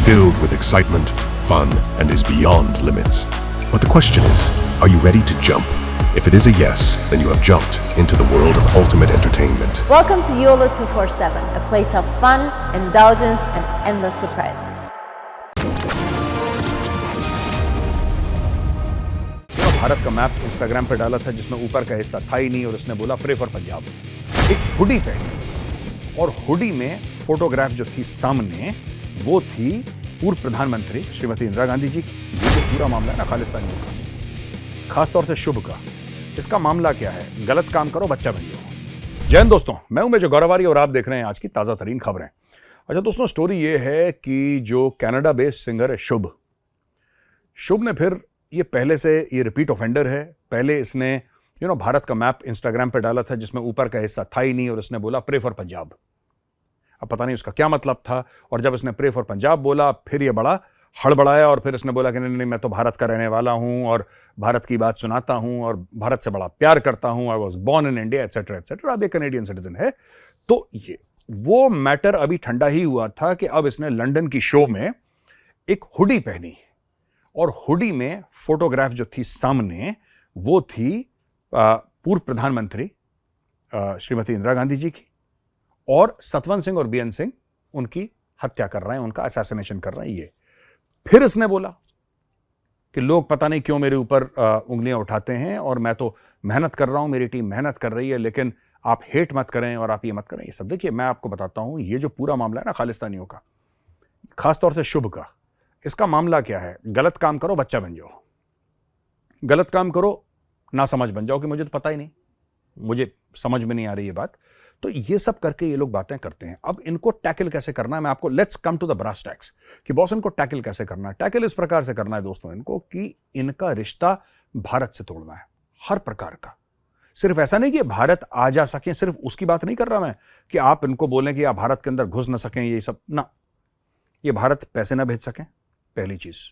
filled with excitement, fun, and is beyond limits. But the question is, are you ready to jump? If it is a yes, then you have jumped into the world of ultimate entertainment. Welcome to YOLO 247, a place of fun, indulgence, and endless surprises. Bharat का map Instagram पे डाला था जिसमें ऊपर का हिस्सा था ही नहीं और उसने बोला प्रे फॉर पंजाब। एक हुडी पहनी और हुडी में फोटोग्राफ जो थी सामने वो थी पूर्व प्रधानमंत्री श्रीमती इंदिरा गांधी जी की। ये जो पूरा मामला है ना खालिस्तानियों का, खासतौर से शुभ का, इसका मामला क्या है? गलत काम करो बच्चा बन जाओ। जय हिंद दोस्तों, मैं हूं मेजर गौरवारी और आप देख रहे हैं आज की ताजा तरीन खबरें। अच्छा दोस्तों, स्टोरी ये है कि जो कनाडा बेस्ड सिंगर है शुभ ने फिर ये पहले से ये रिपीट ऑफेंडर है। पहले इसने भारत का मैप इंस्टाग्राम पे डाला था जिसमें ऊपर का हिस्सा था ही नहीं और इसने बोला प्रे फॉर पंजाब। अब पता नहीं उसका क्या मतलब था, और जब इसने प्रे फॉर पंजाब बोला फिर ये बड़ा हड़बड़ाया और फिर इसने बोला कि नहीं मैं तो भारत का रहने वाला हूं और भारत की बात सुनाता हूं और भारत से बड़ा प्यार करता हूं, I was born in India etcetera etcetera. अब ये कनेडियन सिटीजन है। तो ये वो मैटर अभी ठंडा ही हुआ था कि अब इसने लंदन की शो में एक हुडी पहनी और हुडी में फोटोग्राफ जो थी सामने वो थी पूर्व प्रधानमंत्री श्रीमती इंदिरा गांधी जी की, और सतवंत सिंह और बीएन सिंह उनकी हत्या कर रहे हैं, उनका असैसिनेशन कर रहे हैं। ये फिर इसने बोला कि लोग पता नहीं क्यों मेरे ऊपर उंगलियां उठाते हैं और मैं तो मेहनत कर रहा हूं, मेरी टीम मेहनत कर रही है, लेकिन आप हेट मत करें और आप ये मत करें। ये सब देखिए, मैं आपको बताता हूं, ये जो पूरा मामला है ना खालिस्तानियों का, खासतौर से शुभ का, इसका मामला क्या है? गलत काम करो बच्चा बन जाओ, गलत काम करो ना समझ बन जाओ कि मुझे तो पता ही नहीं, मुझे समझ में नहीं आ रही ये बात। तो ये सब करके ये लोग बातें करते हैं। अब इनको टैकल कैसे करना है, मैं आपको let's come to the brass tacks कि बॉस इनको टैकल कैसे करना है। टैकल इस प्रकार से करना है दोस्तों इनको कि इनका रिश्ता भारत से तोड़ना है, हर प्रकार का। सिर्फ ऐसा नहीं कि भारत आ जा सकें, सिर्फ उसकी बात नहीं कर रहा मैं कि आप इनको बोलें कि आप भारत के अंदर घुस ना सकें, ये सब ना, ये भारत पैसे ना भेज सकें, पहली चीज।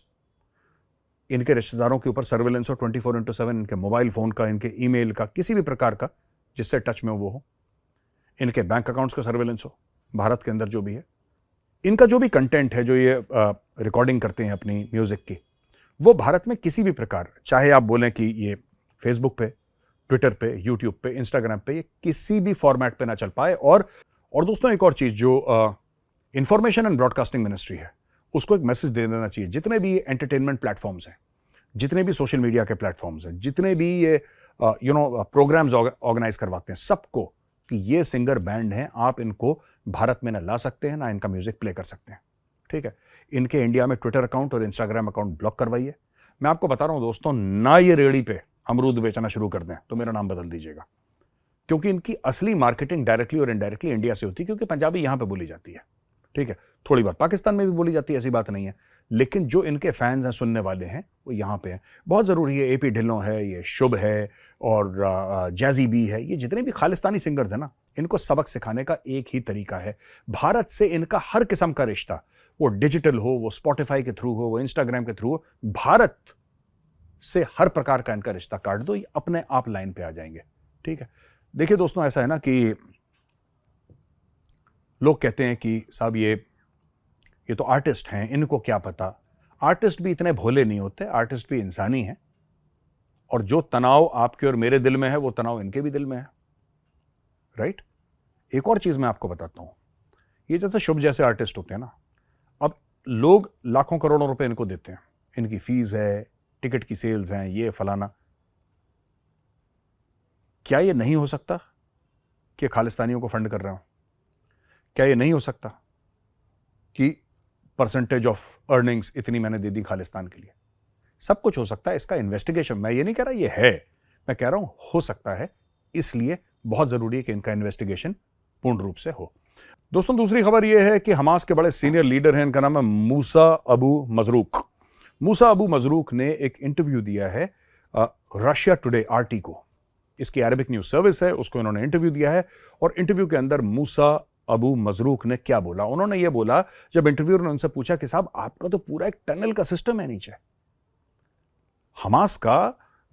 इनके रिश्तेदारों के ऊपर सर्वेलेंस हो 24/7, इनके मोबाइल फोन का, इनके ईमेल का, किसी भी प्रकार का जिससे टच में वो हो। इनके बैंक अकाउंट्स का सर्वेलेंस हो भारत के अंदर जो भी है। इनका जो भी कंटेंट है, जो ये रिकॉर्डिंग करते हैं अपनी म्यूजिक की, वो भारत में किसी भी प्रकार, चाहे आप बोलें कि ये फेसबुक पे, ट्विटर पे, यूट्यूब पे, इंस्टाग्राम पे, ये किसी भी फॉर्मेट पे ना चल पाए। और दोस्तों एक और चीज, जो इंफॉर्मेशन एंड ब्रॉडकास्टिंग मिनिस्ट्री है, उसको एक मैसेज दे देना चाहिए जितने भी एंटरटेनमेंट प्लेटफॉर्म्स हैं, जितने भी सोशल मीडिया के प्लेटफॉर्म्स हैं, जितने भी ये प्रोग्राम्स ऑर्गेनाइज करवाते हैं, सबको कि ये सिंगर बैंड हैं, आप इनको भारत में ना ला सकते हैं, ना इनका म्यूजिक प्ले कर सकते हैं। ठीक है, इनके इंडिया में ट्विटर अकाउंट और इंस्टाग्राम अकाउंट ब्लॉक करवाइए। मैं आपको बता रहा हूं दोस्तों, ना ये रेहड़ी पे अमरूद बेचना शुरू कर दें तो मेरा नाम बदल दीजिएगा, क्योंकि इनकी असली मार्केटिंग डायरेक्टली और इनडायरेक्टली इंडिया से होती है, क्योंकि पंजाबी यहां पर बोली जाती है। ठीक है, थोड़ी बार पाकिस्तान में भी बोली जाती है, ऐसी बात नहीं है, लेकिन जो इनके फैंस हैं, सुनने वाले हैं, वो यहाँ पे हैं। बहुत ज़रूरी है, एपी ढिल्लों है, ये शुभ है और जैजी बी है, ये जितने भी खालिस्तानी सिंगर्स हैं ना, इनको सबक सिखाने का एक ही तरीका है। भारत से इनका हर किस्म का रिश्ता, वो डिजिटल हो, वो स्पॉटिफाई के थ्रू हो, वो इंस्टाग्राम के थ्रू हो, भारत से हर प्रकार का इनका रिश्ता काट दो, ये अपने आप लाइन पे आ जाएंगे। ठीक है, देखिए दोस्तों, ऐसा है ना कि लोग कहते हैं कि साहब ये तो आर्टिस्ट हैं, इनको क्या पता। आर्टिस्ट भी इतने भोले नहीं होते, आर्टिस्ट भी इंसानी हैं, और जो तनाव आपके और मेरे दिल में है वो तनाव इनके भी दिल में है। राइट? एक और चीज मैं आपको बताता हूं, ये जैसे शुभ जैसे आर्टिस्ट होते हैं ना, अब लोग लाखों करोड़ों रुपए इनको देते हैं, इनकी फीस है, टिकट की सेल्स हैं, ये फलाना। क्या ये नहीं हो सकता कि खालिस्तानियों को फंड कर रहे हो? क्या ये नहीं हो सकता कि परसेंटेज ऑफ अर्निंग्स इतनी मैंने दे दी खालिस्तान के लिए? सब कुछ हो सकता है, इसका इन्वेस्टिगेशन, मैं ये नहीं कह रहा ये है, मैं कह रहा हूं हो सकता है, इसलिए बहुत जरूरी है कि इनका इन्वेस्टिगेशन पूर्ण रूप से हो। दोस्तों दूसरी खबर यह है कि हमास के बड़े सीनियर लीडर हैं, इनका नाम है मूसा अबू मजरूक। मूसा अबू मजरूक ने एक इंटरव्यू दिया है रशिया टुडे RT को, इसकी अरबिक न्यूज सर्विस है, उसको इन्होंने इंटरव्यू दिया है। और इंटरव्यू के अंदर मूसा अबू मजरूक ने क्या बोला? उन्होंने ये बोला, जब इंटरव्यूअर ने उनसे पूछा कि साहब आपका तो पूरा एक टनल का सिस्टम है नीचे, हमास का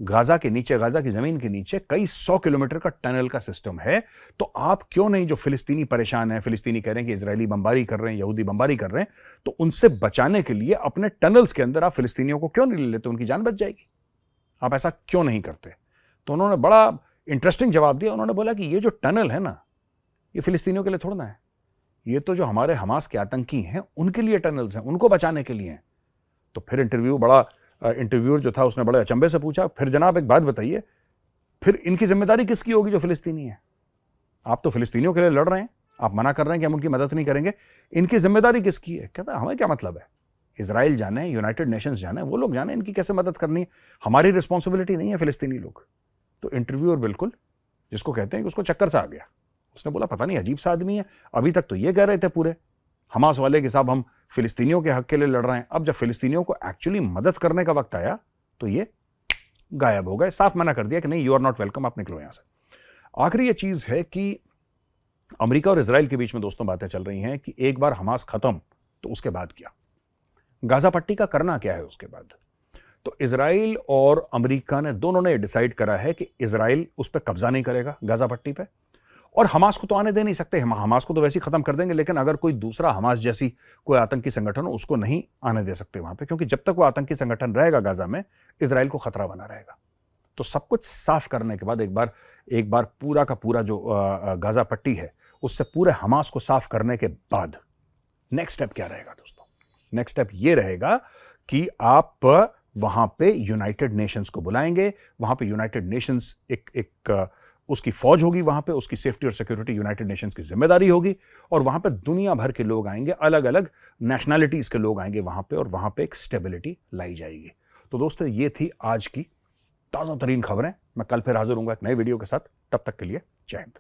गाजा के नीचे, गाजा की जमीन के नीचे कई 100 किलोमीटर का टनल का सिस्टम है। तो आप क्यों नहीं, जो फिलिस्तीनी परेशान है, फिलिस्तीनी कह रहे हैं कि इजरायली बमबारी कर रहे हैं, यहूदी बमबारी कर रहे हैं, तो उनसे बचाने के लिए अपने टनल्स के अंदर आप फिलिस्तीनियों को क्यों नहीं ले लेते? उनकी जान बच जाएगी। आप ऐसा क्यों नहीं करते? तो उन्होंने बड़ा इंटरेस्टिंग जवाब दिया। उन्होंने बोला कि ये जो टनल है ना, ये फिलिस्तीनियों के लिए थोड़ा ना है, ये तो जो हमारे हमास के आतंकी हैं उनके लिए टनल्स हैं, उनको बचाने के लिए हैं। तो फिर इंटरव्यूअर जो था उसने बड़े अचंभे से पूछा, फिर जनाब एक बात बताइए, फिर इनकी जिम्मेदारी किसकी होगी जो फिलिस्तीनी है? आप तो फिलिस्तीनियों के लिए लड़ रहे हैं, आप मना कर रहे हैं कि हम उनकी मदद नहीं करेंगे, इनकी जिम्मेदारी किसकी है? कहता हमें क्या मतलब है, इजराइल जाने, यूनाइटेड नेशंस जाने, वो लोग जाने, इनकी कैसे मदद करनी है, हमारी रिस्पॉन्सिबिलिटी नहीं है फिलिस्तीनी लोग। तो इंटरव्यूअर बिल्कुल, जिसको कहते हैं कि उसको चक्कर सा आ गया। उसने बोला पता नहीं अजीब सा आदमी है, अभी तक तो ये कह रहे थे पूरे हमास वाले कि साहब हम फिलिस्तीनियों के हक के लिए लड़ रहे हैं, अब जब फिलिस्तीनियों को एक्चुअली मदद करने का वक्त आया तो ये गायब हो गए, साफ मना कर दिया कि नहीं, यू आर नॉट वेलकम, आप निकलो यहां से। आखिरी ये चीज है कि अमेरिका और इजराइल के बीच में दोस्तों बातें चल रही हैं कि एक बार हमास खत्म तो उसके बाद क्या, गाजा पट्टी का करना क्या है उसके बाद। तो इजराइल और अमेरिका ने दोनों ने डिसाइड करा है कि इजराइल उस पर कब्जा नहीं करेगा गाजा पट्टी पे, और हमास को तो आने दे नहीं सकते, हमास को तो वैसे ही खत्म कर देंगे, लेकिन अगर कोई दूसरा हमास जैसी कोई आतंकी संगठन हो उसको नहीं आने दे सकते वहां पे, क्योंकि जब तक वो आतंकी संगठन रहेगा गाजा में, इजराइल को खतरा बना रहेगा। तो सब कुछ साफ करने के बाद एक बार पूरा का पूरा जो गाजा पट्टी है उससे पूरे हमास को साफ करने के बाद नेक्स्ट स्टेप क्या रहेगा दोस्तों? नेक्स्ट स्टेप ये रहेगा कि आप वहां पे यूनाइटेड नेशंस को बुलाएंगे, वहां पे यूनाइटेड नेशंस एक उसकी फौज होगी, वहां पे उसकी सेफ्टी और सिक्योरिटी यूनाइटेड नेशंस की जिम्मेदारी होगी, और वहां पे दुनिया भर के लोग आएंगे, अलग अलग नेशनैलिटीज के लोग आएंगे वहां पे, और वहां पे एक स्टेबिलिटी लाई जाएगी। तो दोस्तों ये थी आज की ताजा तरीन खबरें। मैं कल फिर हाजिर होऊंगा एक नए वीडियो के साथ, तब तक के लिए जय हिंद।